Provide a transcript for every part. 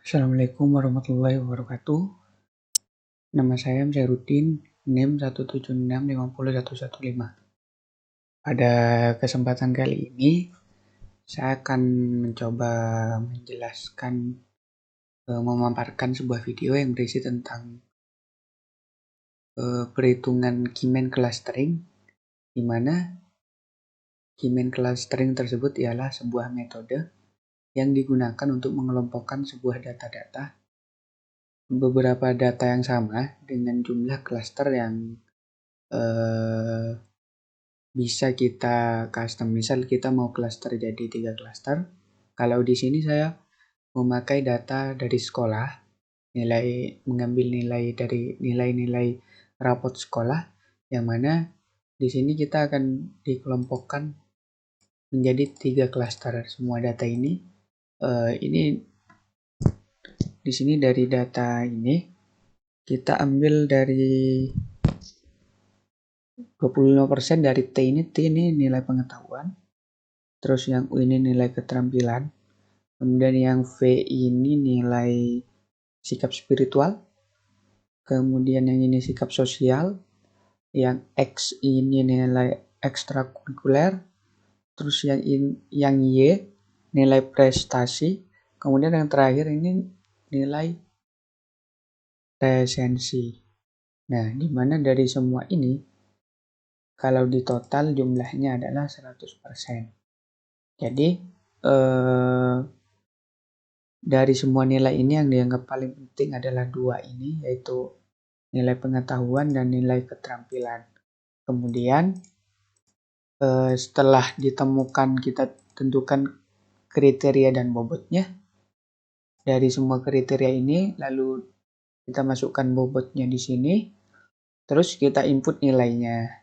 Assalamualaikum warahmatullahi wabarakatuh. Nama saya Syairuddin, NIM 176501115. Pada kesempatan kali ini, saya akan mencoba menjelaskan, memaparkan sebuah video yang berisi tentang perhitungan Keyman clustering, di mana Keyman clustering tersebut ialah sebuah metode yang digunakan untuk mengelompokkan sebuah data-data, beberapa data yang sama dengan jumlah cluster yang bisa kita custom. Misal kita mau cluster jadi 3 cluster. Kalau di sini saya memakai data dari sekolah, mengambil nilai dari nilai-nilai rapot sekolah, yang mana di sini kita akan dikelompokkan menjadi 3 cluster. Semua data ini di sini dari data ini kita ambil dari 25% dari T ini nilai pengetahuan, terus yang U ini nilai keterampilan, kemudian yang V ini nilai sikap spiritual, kemudian yang ini sikap sosial, yang X ini nilai ekstrakurikuler, terus yang Y nilai prestasi, kemudian yang terakhir ini nilai presensi. Nah, dimana dari semua ini kalau di total jumlahnya adalah 100%. Jadi dari semua nilai ini yang dianggap paling penting adalah 2 ini, yaitu nilai pengetahuan dan nilai keterampilan. Kemudian setelah ditemukan, kita tentukan kriteria dan bobotnya. Dari semua kriteria ini lalu kita masukkan bobotnya di sini, terus kita input nilainya.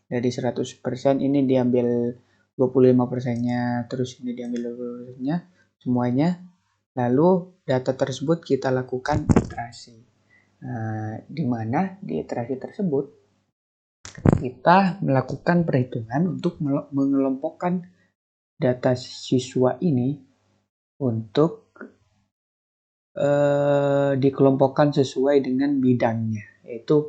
Dari 100% ini diambil 25%-nya, terus ini diambil 20%-nya, semuanya. Lalu data tersebut kita lakukan iterasi. Di mana di iterasi tersebut kita melakukan perhitungan untuk mengelompokkan data siswa ini untuk dikelompokkan sesuai dengan bidangnya, yaitu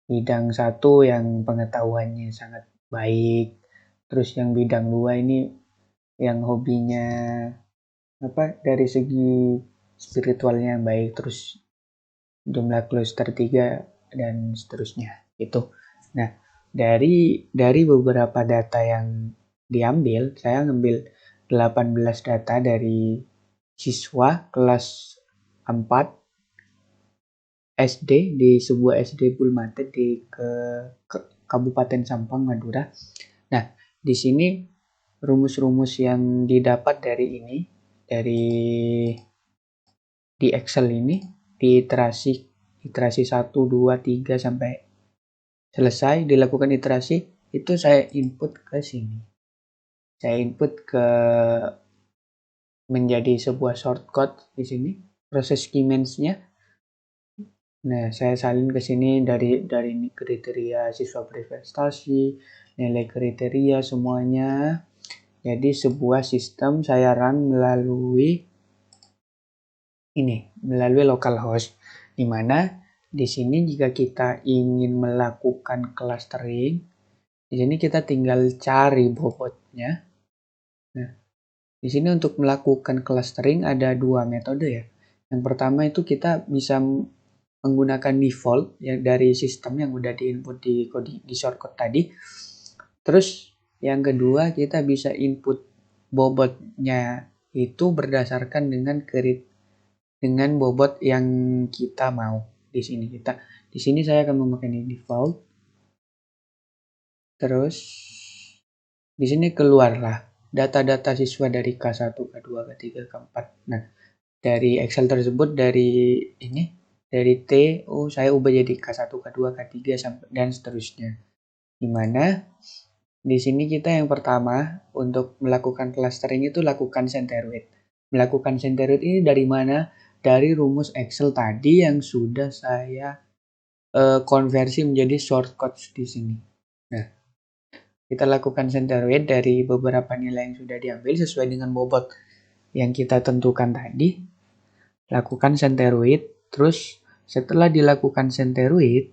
bidang 1 yang pengetahuannya sangat baik, terus yang bidang 2 ini yang hobinya dari segi spiritualnya yang baik, terus jumlah cluster 3 dan seterusnya itu. Nah, dari beberapa data yang diambil, saya ngambil 18 data dari siswa kelas 4 SD di sebuah SD Bulmate di Kabupaten Sampang, Madura. Nah, di sini rumus-rumus yang didapat dari ini, di Excel ini, di iterasi 1, 2, 3 sampai selesai dilakukan iterasi, itu saya input ke sini. Saya input ke menjadi sebuah shortcode di sini, proses Keyman-nya. Nah, saya salin ke sini dari kriteria siswa berprestasi, nilai kriteria semuanya. Jadi sebuah sistem saya run melalui localhost, di mana di sini jika kita ingin melakukan clustering, di sini kita tinggal cari bobotnya. Nah, di sini untuk melakukan clustering ada 2 metode ya. Yang pertama itu kita bisa menggunakan default ya dari sistem yang udah diinput di shortcode tadi. Terus yang kedua kita bisa input bobotnya itu berdasarkan dengan bobot yang kita mau. Di sini saya akan memakai default. Terus di sini keluarlah data-data siswa dari K1, K2, K3, K4. Nah, dari Excel tersebut dari T, saya ubah jadi K1, K2, K3 dan seterusnya. Dimana di sini kita yang pertama untuk melakukan clustering itu lakukan center weight. Melakukan center weight ini dari mana? Dari rumus Excel tadi yang sudah saya konversi menjadi shortcut di sini. Nah, kita lakukan center weight dari beberapa nilai yang sudah diambil sesuai dengan bobot yang kita tentukan tadi. lakukan centeroid. Terus setelah dilakukan centeroid,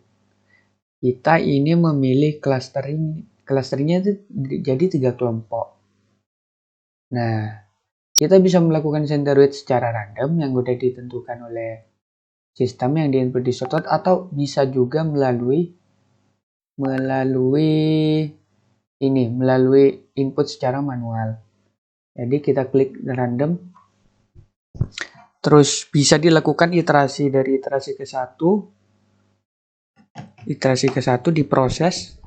kita ini memilih clusteringnya itu jadi 3 kelompok. Nah, kita bisa melakukan centeroid secara random yang udah ditentukan oleh sistem yang diinput di shortcut, atau bisa juga melalui input secara manual. Jadi kita klik random, terus bisa dilakukan iterasi dari iterasi ke satu diproses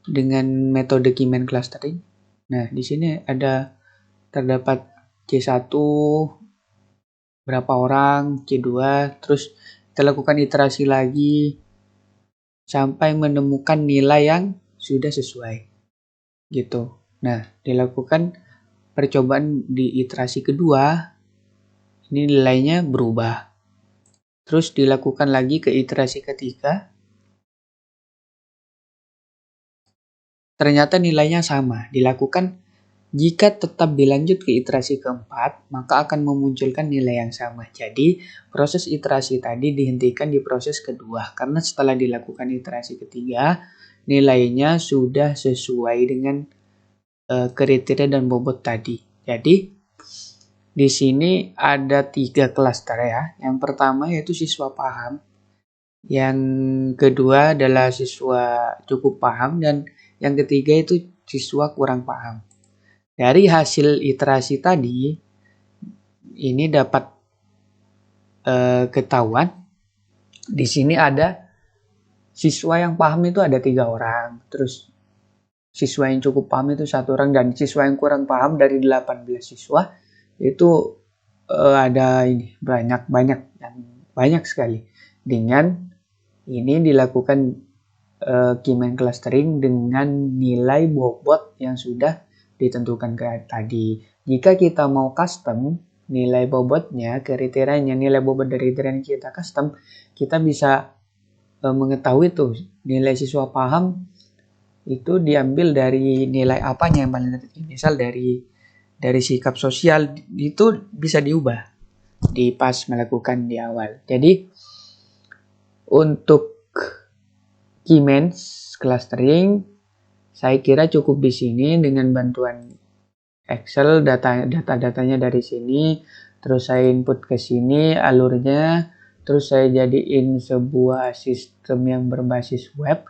dengan metode Keyman clustering. Nah, di sini terdapat C1 berapa orang, C2, terus kita lakukan iterasi lagi sampai menemukan nilai yang sudah sesuai. Gitu. Nah, dilakukan percobaan di iterasi kedua, ini nilainya berubah. Terus dilakukan lagi ke iterasi ketiga, ternyata nilainya sama. Dilakukan jika tetap dilanjut ke iterasi keempat, maka akan memunculkan nilai yang sama. Jadi, proses iterasi tadi dihentikan di proses kedua, karena setelah dilakukan iterasi ketiga, nilainya sudah sesuai dengan kriteria dan bobot tadi. Jadi, di sini ada 3 klaster ya. Yang pertama yaitu siswa paham, yang kedua adalah siswa cukup paham, dan yang ketiga itu siswa kurang paham. Dari hasil iterasi tadi, ini dapat ketahuan. Di sini ada siswa yang paham itu ada 3 orang, terus siswa yang cukup paham itu 1 orang, dan siswa yang kurang paham dari 18 siswa itu ada ini banyak sekali. Dengan ini dilakukan Keyman clustering dengan nilai bobot yang sudah ditentukan tadi. Jika kita mau custom nilai bobotnya, kriterianya nilai bobot dari kriteria kita custom, kita bisa mengetahui tuh nilai siswa paham itu diambil dari nilai apanya yang paling tertinggi. Misal dari sikap sosial, itu bisa diubah di pas melakukan di awal. Jadi untuk Keyman clustering saya kira cukup di sini. Dengan bantuan Excel, data-datanya dari sini, terus saya input ke sini alurnya, terus saya jadiin sebuah sistem yang berbasis web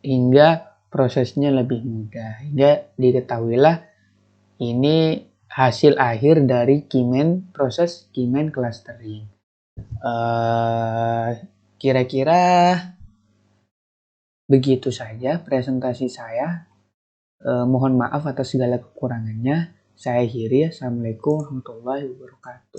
hingga prosesnya lebih mudah, hingga diketahuilah ini hasil akhir dari proses Keyman clustering. Kira-kira begitu saja presentasi saya. Mohon maaf atas segala kekurangannya. Saya akhiri. Assalamualaikum warahmatullahi wabarakatuh.